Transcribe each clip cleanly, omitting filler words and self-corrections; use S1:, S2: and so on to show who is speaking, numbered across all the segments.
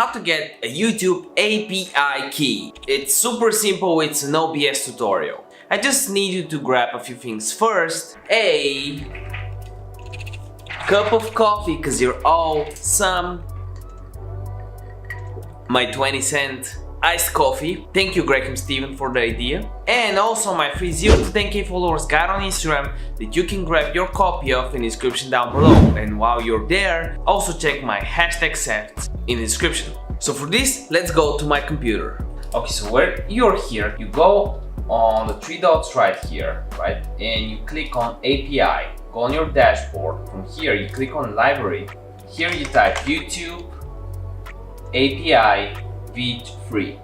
S1: how to get a YouTube API key. It's super simple, it's an OBS tutorial. I just need you to grab a few things first. A cup of coffee, cause you're all some. My 20-cent iced coffee. Thank you Greg and Steven for the idea. And also my free 0 to 10k followers guide on Instagram that you can grab your copy of in the description down below. And while you're there, also check my #set in the description. So for this, let's go to my computer. Okay, so where you're here, you go on the 3 dots right here, right? And you click on API. Go on your dashboard. From here, you click on library. Here you type YouTube API V3.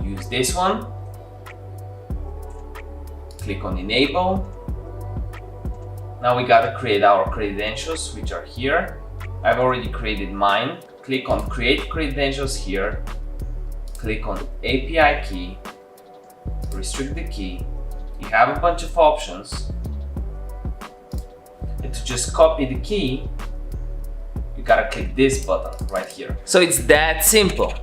S1: Use this one. Click on enable. Now we gotta create our credentials, which are here. I've already created mine. Click on create credentials here. Click on API key. Restrict the key. You have a bunch of options. And to just copy the key, you gotta click this button right here. So it's that simple.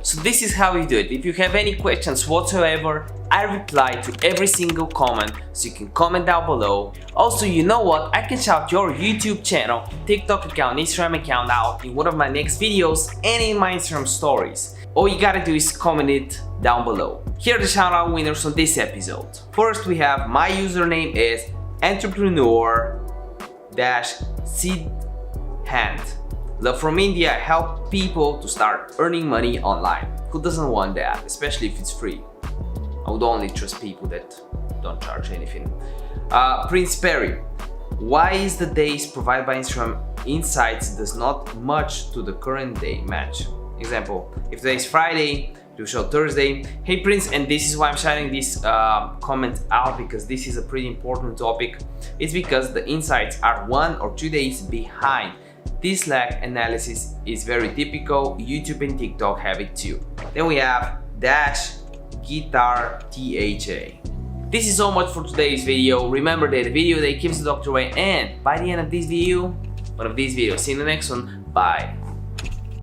S1: So this is how you do it. If you have any questions whatsoever, I reply to every single comment, so you can comment down below. Also, you know what? I can shout your YouTube channel, TikTok account, Instagram account out in one of my next videos and in my Instagram stories. All you gotta do is comment it down below. Here are the shout out winners on this episode. First we have my username is entrepreneur-seed-hand. Love from India, help people to start earning money online. Who doesn't want that, especially if it's free? I would only trust people that don't charge anything. Prince Perry, why is the days provided by Instagram Insights does not match to the current day match? Example, if today is Friday, it will show Thursday. Hey Prince, and this is why I'm shouting this comment out, because this is a pretty important topic. It's because the insights are 1 or 2 days behind. This lag analysis is very typical. YouTube and TikTok have it too. Then we have Dash Guitar THA. This is so much for today's video. Remember that the video that keeps the doctor away, and by the end of this video, one of these videos. See you in the next one. Bye.